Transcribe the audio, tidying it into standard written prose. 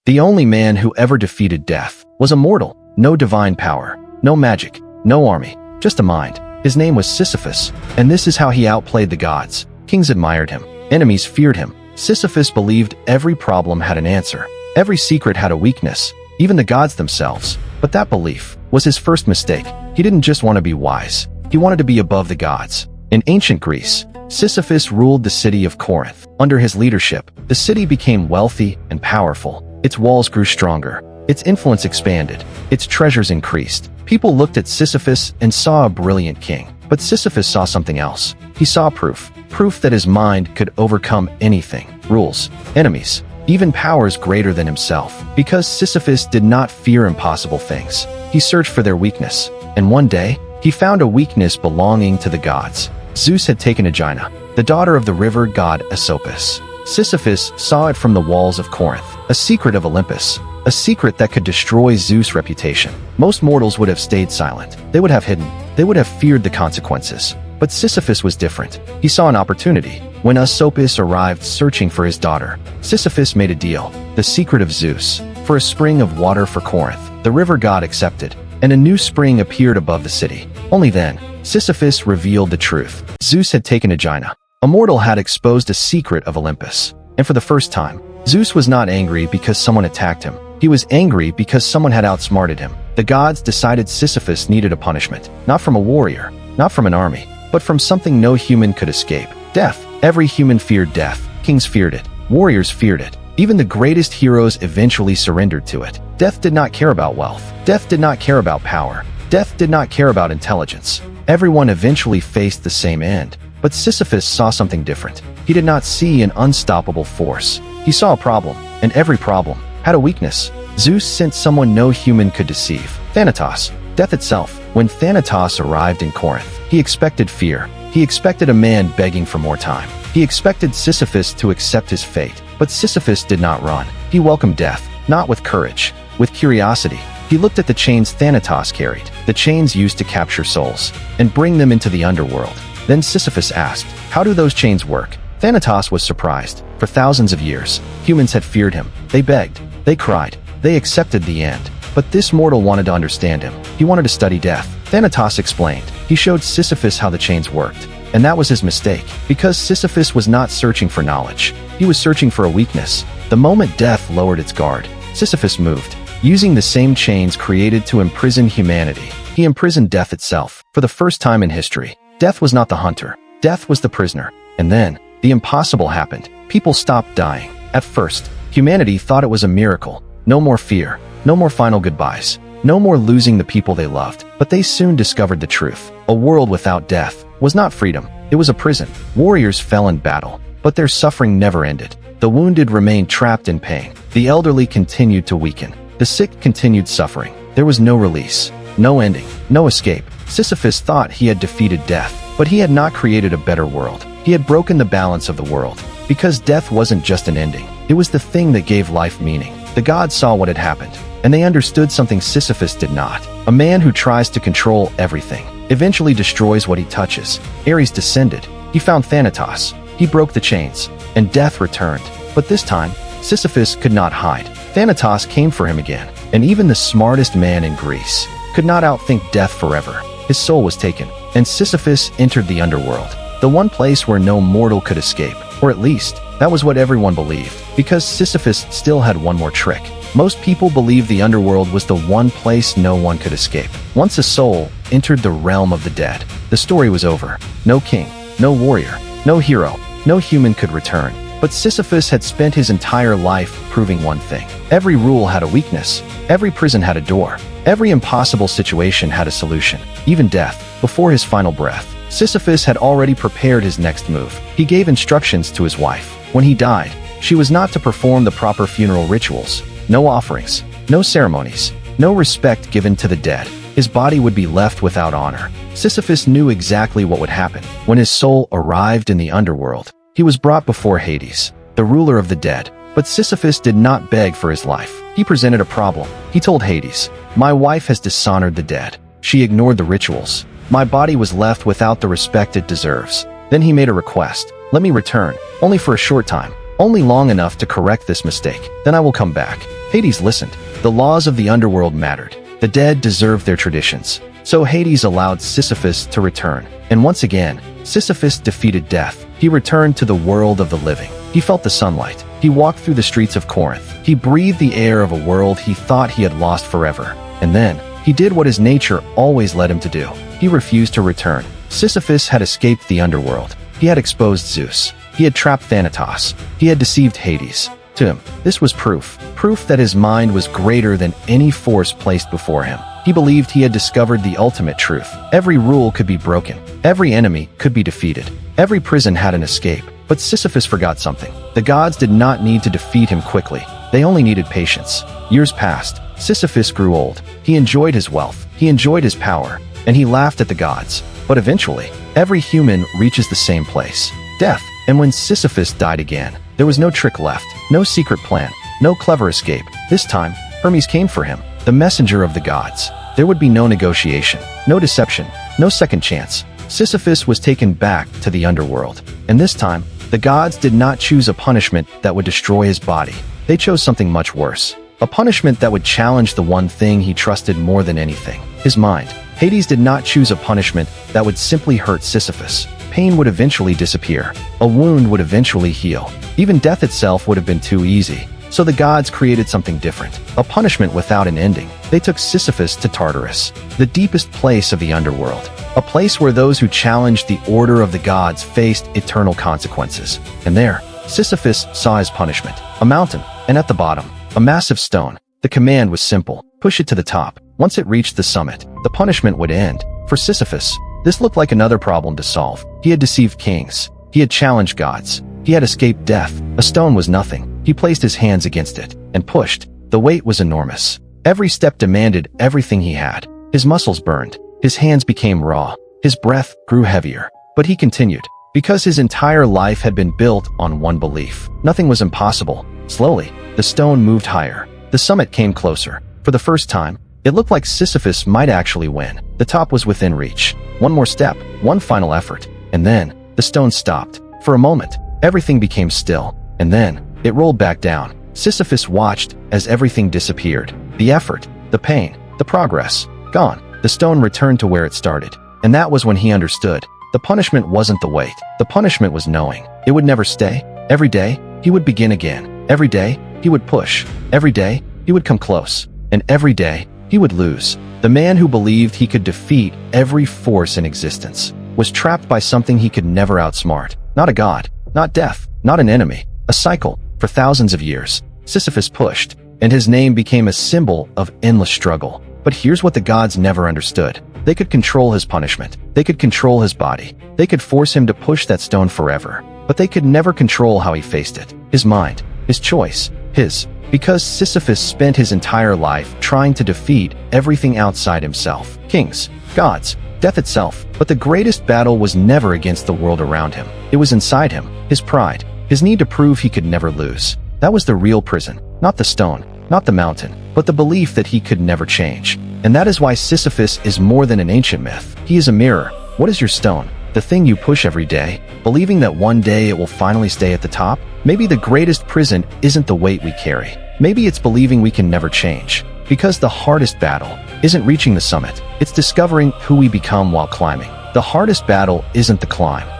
The only man who ever defeated death was a mortal. No divine power, no magic, no army, just a mind. His name was Sisyphus, and this is how he outplayed the gods. Kings admired him, enemies feared him. Sisyphus believed every problem had an answer. Every secret had a weakness, even the gods themselves. But that belief was his first mistake. He didn't just want to be wise. He wanted to be above the gods. In ancient Greece, Sisyphus ruled the city of Corinth. Under his leadership, the city became wealthy and powerful. Its walls grew stronger. Its influence expanded. Its treasures increased. People looked at Sisyphus and saw a brilliant king. But Sisyphus saw something else. He saw proof that his mind could overcome anything. Rules, enemies, even powers greater than himself. Because Sisyphus did not fear impossible things, he searched for their weakness. And one day, he found a weakness belonging to the gods. Zeus had taken Aegina, the daughter of the river god Sisyphus. Sisyphus saw it from the walls of Corinth, a secret of Olympus, a secret that could destroy Zeus' reputation. Most mortals would have stayed silent. They would have hidden. They would have feared the consequences. But Sisyphus was different. He saw an opportunity. When Sisyphus arrived searching for his daughter, Sisyphus made a deal, the secret of Zeus, for a spring of water for Corinth. The river god accepted, and a new spring appeared above the city. Only then, Sisyphus revealed the truth. Zeus had taken Aegina. A mortal had exposed a secret of Olympus. And for the first time, Zeus was not angry because someone attacked him. He was angry because someone had outsmarted him. The gods decided Sisyphus needed a punishment, not from a warrior, not from an army, but from something no human could escape. Death. Every human feared death. Kings feared it. Warriors feared it. Even the greatest heroes eventually surrendered to it. Death did not care about wealth. Death did not care about power. Death did not care about intelligence. Everyone eventually faced the same end. But Sisyphus saw something different. He did not see an unstoppable force. He saw a problem, and every problem had a weakness. Zeus sent someone no human could deceive. Thanatos, death itself. When Thanatos arrived in Corinth, he expected fear. He expected a man begging for more time. He expected Sisyphus to accept his fate. But Sisyphus did not run. He welcomed death, not with courage, with curiosity. He looked at the chains Thanatos carried, the chains used to capture souls, and bring them into the underworld. Then Sisyphus asked, how do those chains work? Thanatos was surprised. For thousands of years, humans had feared him. They begged. They cried. They accepted the end. But this mortal wanted to understand him. He wanted to study death. Thanatos explained. He showed Sisyphus how the chains worked. And that was his mistake. Because Sisyphus was not searching for knowledge. He was searching for a weakness. The moment death lowered its guard, Sisyphus moved. Using the same chains created to imprison humanity, he imprisoned death itself. For the first time in history, death was not the hunter. Death was the prisoner. And then, the impossible happened. People stopped dying. At first, humanity thought it was a miracle. No more fear. No more final goodbyes. No more losing the people they loved. But they soon discovered the truth. A world without death was not freedom. It was a prison. Warriors fell in battle, but their suffering never ended. The wounded remained trapped in pain. The elderly continued to weaken. The sick continued suffering. There was no release, no ending, no escape. Sisyphus thought he had defeated death, but he had not created a better world. He had broken the balance of the world. Because death wasn't just an ending. It was the thing that gave life meaning. The gods saw what had happened, and they understood something Sisyphus did not. A man who tries to control everything eventually destroys what he touches. Ares descended. He found Thanatos. He broke the chains, and death returned. But this time, Sisyphus could not hide. Thanatos came for him again, and even the smartest man in Greece could not outthink death forever. His soul was taken, and Sisyphus entered the underworld, the one place where no mortal could escape. Or at least, that was what everyone believed, because Sisyphus still had one more trick. Most people believed the underworld was the one place no one could escape. Once a soul entered the realm of the dead, the story was over. No king, no warrior, no hero, no human could return. But Sisyphus had spent his entire life proving one thing. Every rule had a weakness. Every prison had a door. Every impossible situation had a solution. Even death, before his final breath. Sisyphus had already prepared his next move. He gave instructions to his wife. When he died, she was not to perform the proper funeral rituals. No offerings, no ceremonies, no respect given to the dead. His body would be left without honor. Sisyphus knew exactly what would happen. When his soul arrived in the underworld, he was brought before Hades, the ruler of the dead. But Sisyphus did not beg for his life. He presented a problem. He told Hades, "My wife has dishonored the dead. She ignored the rituals. My body was left without the respect it deserves." Then he made a request. "Let me return, only for a short time, only long enough to correct this mistake. Then I will come back." Hades listened. The laws of the underworld mattered. The dead deserved their traditions. So Hades allowed Sisyphus to return. And once again, Sisyphus defeated death. He returned to the world of the living. He felt the sunlight. He walked through the streets of Corinth. He breathed the air of a world he thought he had lost forever. And then, he did what his nature always led him to do. He refused to return. Sisyphus had escaped the underworld. He had exposed Zeus. He had trapped Thanatos. He had deceived Hades. To him, this was proof that his mind was greater than any force placed before him. He believed he had discovered the ultimate truth. Every rule could be broken. Every enemy could be defeated. Every prison had an escape. But Sisyphus forgot something. The gods did not need to defeat him quickly. They only needed patience. Years passed. Sisyphus grew old. He enjoyed his wealth. He enjoyed his power. And he laughed at the gods. But eventually, every human reaches the same place: death. And when Sisyphus died again, there was no trick left, no secret plan, no clever escape. This time, Hermes came for him, the messenger of the gods. There would be no negotiation, no deception, no second chance. Sisyphus was taken back to the underworld. And this time, the gods did not choose a punishment that would destroy his body. They chose something much worse. A punishment that would challenge the one thing he trusted more than anything: his mind. Hades did not choose a punishment that would simply hurt Sisyphus. Pain would eventually disappear. A wound would eventually heal. Even death itself would have been too easy. So the gods created something different, a punishment without an ending. They took Sisyphus to Tartarus, the deepest place of the underworld, a place where those who challenged the order of the gods faced eternal consequences. And there, Sisyphus saw his punishment: a mountain, and at the bottom, a massive stone. The command was simple: push it to the top. Once it reached the summit, the punishment would end. For Sisyphus, this looked like another problem to solve. He had deceived kings. He had challenged gods. He had escaped death. A stone was nothing. He placed his hands against it and pushed. The weight was enormous. Every step demanded everything he had. His muscles burned. His hands became raw. His breath grew heavier. But he continued, because his entire life had been built on one belief: nothing was impossible. Slowly, the stone moved higher. The summit came closer. For the first time, it looked like Sisyphus might actually win. The top was within reach. One more step, one final effort. And then, the stone stopped. For a moment, everything became still. And then, it rolled back down. Sisyphus watched as everything disappeared. The effort, the pain, the progress, gone. The stone returned to where it started. And that was when he understood. The punishment wasn't the weight. The punishment was knowing. It would never stay. Every day, he would begin again. Every day, he would push. Every day, he would come close. And every day, he would lose. The man who believed he could defeat every force in existence was trapped by something he could never outsmart. Not a god, not death, not an enemy. A cycle. For thousands of years, Sisyphus pushed, and his name became a symbol of endless struggle. But here's what the gods never understood. They could control his punishment. They could control his body. They could force him to push that stone forever. But they could never control how he faced it. His mind. His choice. Because Sisyphus spent his entire life trying to defeat everything outside himself: kings, gods, death itself. But the greatest battle was never against the world around him. It was inside him: his pride, his need to prove he could never lose. That was the real prison. Not the stone, not the mountain, but the belief that he could never change. And that is why Sisyphus is more than an ancient myth. He is a mirror. What is your stone? The thing you push every day, believing that one day it will finally stay at the top? Maybe the greatest prison isn't the weight we carry. Maybe it's believing we can never change. Because the hardest battle isn't reaching the summit. It's discovering who we become while climbing. The hardest battle isn't the climb.